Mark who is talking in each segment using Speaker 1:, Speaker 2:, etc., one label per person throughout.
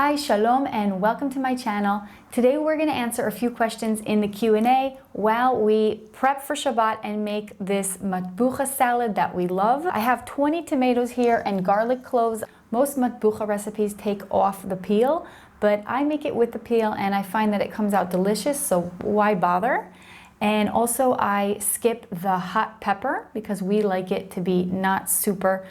Speaker 1: Hi, Shalom and welcome to my channel. Today we're going to answer a few questions in the Q&A while we prep for Shabbat and make this matbucha salad that we love. I have 20 tomatoes here and garlic cloves. Most matbucha recipes take off the peel, but I make it with the peel and I find that it comes out delicious, so why bother? And also I skip the hot pepper because we like it to be not super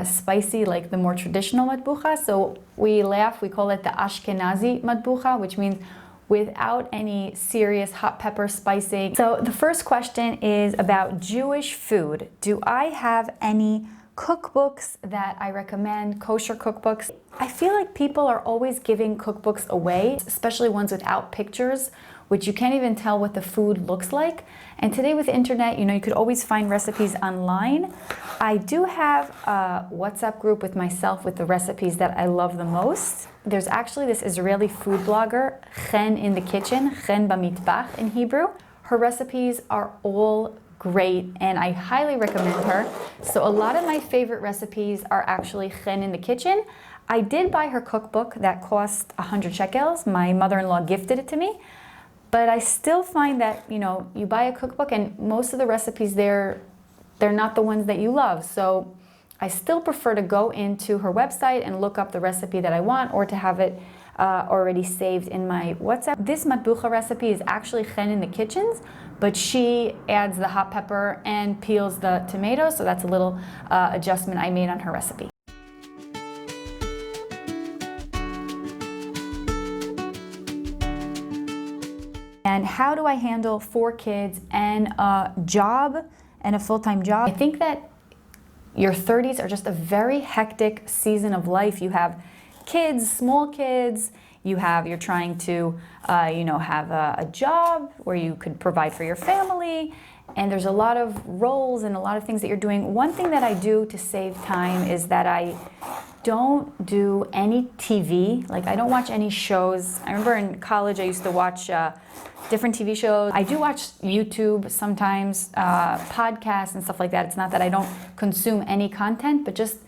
Speaker 1: spicy like the more traditional matbucha. So we laugh, we call it the ASHKENAZI matbucha, which means without any serious hot pepper spicing. So the first question is about Jewish food. Do I have any cookbooks that I recommend, kosher cookbooks? I feel like people are always giving cookbooks away, especially ones without pictures, which you can't even tell what the food looks like. And today with the internet, you could always find recipes online. I do have a WhatsApp group with myself with the recipes that I love the most. There's actually this Israeli food blogger, Chen in the kitchen, Chen Bamitbach in Hebrew. Her recipes are all great and I highly recommend her. So a lot of my favorite recipes are actually Chen in the kitchen. I did buy her cookbook that cost 100 shekels. My mother-in-law gifted it to me. But I still find that, you buy a cookbook and most of the recipes there, they're not the ones that you love. So I still prefer to go into her website and look up the recipe that I want or to have it already saved in my WhatsApp. This matbucha recipe is actually Chen in the kitchens, but she adds the hot pepper and peels the tomatoes. So that's a little adjustment I made on her recipe. And how do I handle 4 kids and a job and a full-time job? I think that your 30s are just a very hectic season of life. You have kids, small kids, you're trying to have a job where you could provide for your family, and there's a lot of roles and a lot of things that you're doing. One thing that I do to save time is that I don't do any TV. Like, I don't watch any shows. I remember in college I used to watch different TV shows. I do watch YouTube sometimes, podcasts and stuff like that. It's not that I don't consume any content, but just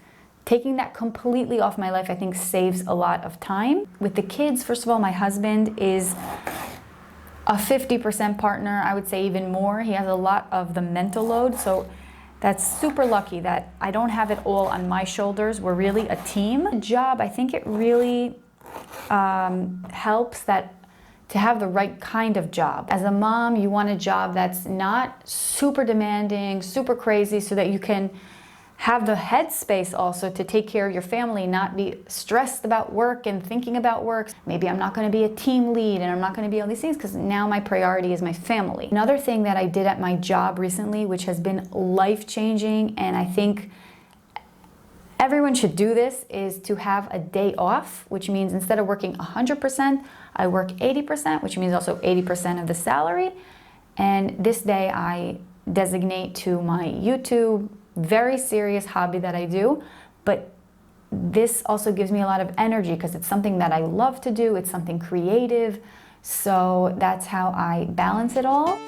Speaker 1: taking that completely off my life I think saves a lot of time. With the kids, first of all, my husband is a 50% partner, I would say even more. He has a lot of the mental load, so that's super lucky that I don't have it all on my shoulders. We're really a team. A job, I think it really helps to have the right kind of job. As a mom, you want a job that's not super demanding, super crazy, so that you can have the headspace also to take care of your family, not be stressed about work and thinking about work. Maybe I'm not going to be a team lead and I'm not going to be all these things because now my priority is my family. Another thing that I did at my job recently, which has been life-changing, and I think everyone should do this, is to have a day off, which means instead of working 100%, I work 80%, which means also 80% of the salary. And this day I designate to my YouTube, very serious hobby that I do, but this also gives me a lot of energy because it's something that I love to do, it's something creative, so that's how I balance it all.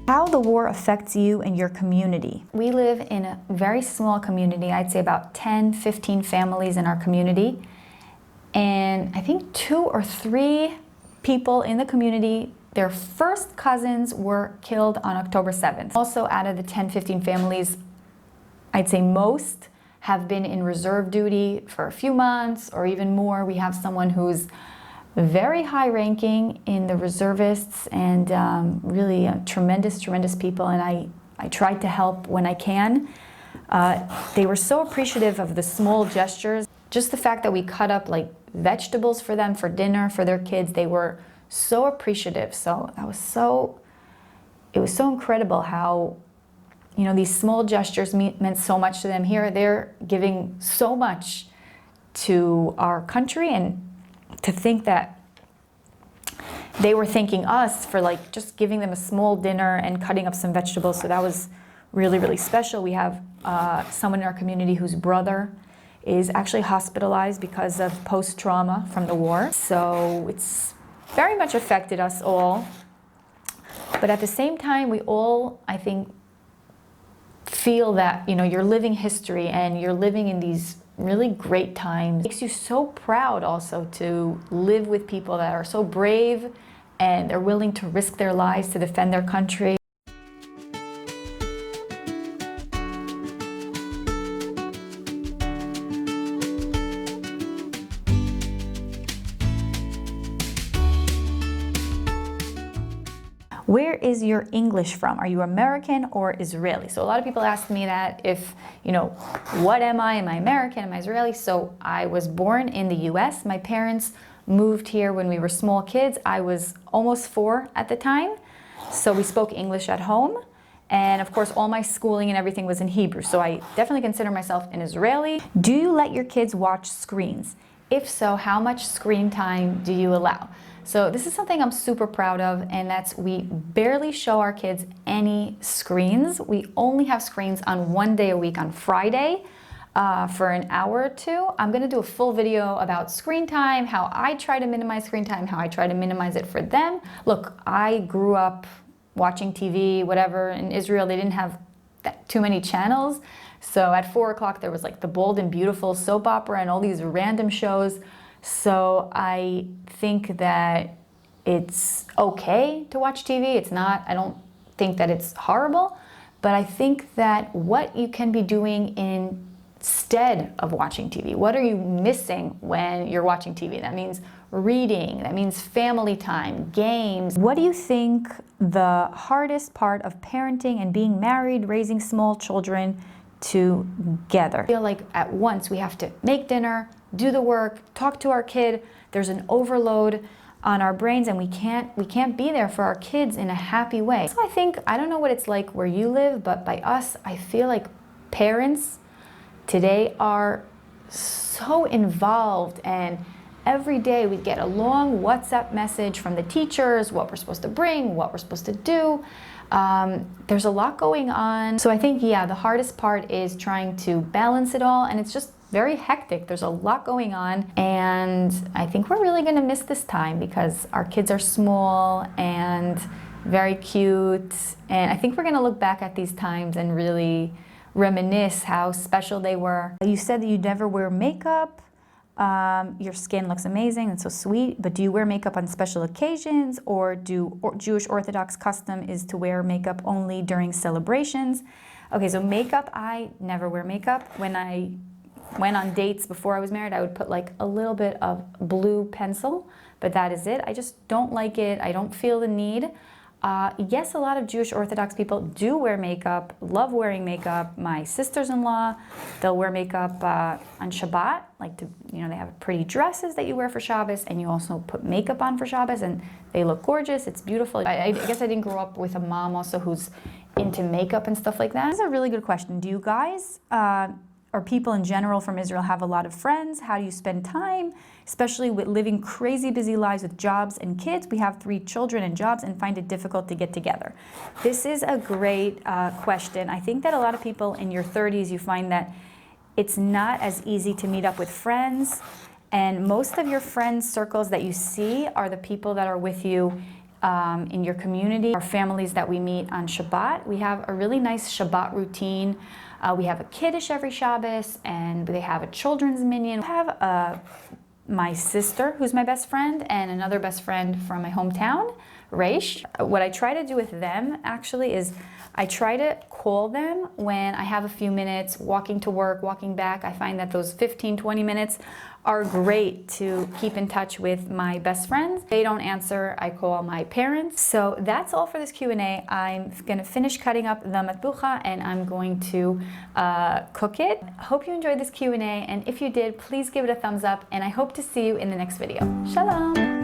Speaker 1: How the war affects you and your community. We live in a very small community. I'd say about 10, 15 families in our community. And I think 2 or 3 people in the community, their first cousins were killed on October 7th. Also, out of the 10, 15 families, I'd say most have been in reserve duty for a few months or even more. We have someone who's very high ranking in the reservists and really tremendous people, and I tried to help when I can. They were so appreciative of the small gestures. Just the fact that we cut up like vegetables for them for dinner, for their kids, they were so appreciative. So it was so incredible how, these small gestures meant so much to them. Here they're giving so much to our country, and to think that they were thanking us for just giving them a small dinner and cutting up some vegetables. So that was really special. We have someone in our community whose brother is actually hospitalized because of post-trauma from the war. So it's very much affected us all. But at the same time, we all, I think, feel that, you know, you're living history and you're living in these really great times. It makes you so proud also to live with people that are so brave and they're willing to risk their lives to defend their country. Where is your English from? Are you American or Israeli? So a lot of people ask me that, if, you know, what am I? Am I American? Am I Israeli? So I was born in the US. My parents moved here when we were small kids. I was almost 4 at the time. So we spoke English at home. And of course, all my schooling and everything was in Hebrew. So I definitely consider myself an Israeli. Do you let your kids watch screens? If so, how much screen time do you allow? So this is something I'm super proud of, and that's we barely show our kids any screens. We only have screens on 1 day a week, on Friday, for an hour or 2. I'm gonna do a full video about screen time, how I try to minimize screen time, how I try to minimize it for them. Look, I grew up watching TV, whatever. In Israel, they didn't have too many channels. So at 4 o'clock, there was like The Bold and Beautiful soap opera and all these random shows. So I think that it's okay to watch TV. It's not, I don't think that it's horrible, but I think that what you can be doing instead of watching TV, what are you missing when you're watching TV? That means reading, that means family time, games. What do you think the hardest part of parenting and being married, raising small children together? I feel like at once we have to make dinner, do the work, talk to our kid. There's an overload on our brains, and we can't be there for our kids in a happy way. So I think, I don't know what it's like where you live, but by us, I feel like parents today are so involved, and every day we get a long WhatsApp message from the teachers, what we're supposed to bring, what we're supposed to do. There's a lot going on. So I think, yeah, the hardest part is trying to balance it all, and it's just very hectic. There's a lot going on, and I think we're really gonna miss this time because our kids are small and very cute, and I think we're gonna look back at these times and really reminisce how special they were. You said that you never wear makeup. Your skin looks amazing and so sweet, but do you wear makeup on special occasions, or Jewish Orthodox custom is to wear makeup only during celebrations? Okay, so makeup, I never wear makeup. When I went on dates before I was married, I would put like a little bit of blue pencil, but that is it. I just don't like it. I don't feel the need. Yes, a lot of Jewish Orthodox people do wear makeup, love wearing makeup. My sisters-in-law, they'll wear makeup on Shabbat, like to, you know, they have pretty dresses that you wear for Shabbos, and you also put makeup on for Shabbos, and they look gorgeous. It's beautiful. I guess I didn't grow up with a mom also who's into makeup and stuff like that. This is a really good question. Do you guys, or people in general from Israel, have a lot of friends? How do you spend time, especially with living crazy busy lives with jobs and kids? We have 3 children and jobs and find it difficult to get together. This is a great question. I think that a lot of people in your 30s, you find that it's not as easy to meet up with friends, and most of your friends circles that you see are the people that are with you in your community, our families that we meet on Shabbat. We have a really nice Shabbat routine. We have a Kiddush every Shabbos, and they have a children's minyan. I have my sister, who's my best friend, and another best friend from my hometown, Reish. What I try to do with them, actually, is I try to call them when I have a few minutes walking to work, walking back. I find that those 15, 20 minutes are great to keep in touch with my best friends. They don't answer, I call my parents. So that's all for this Q&A. I'm gonna finish cutting up the matbucha, and I'm going to cook it. Hope you enjoyed this Q&A, and if you did, please give it a thumbs up, and I hope to see you in the next video. Shalom!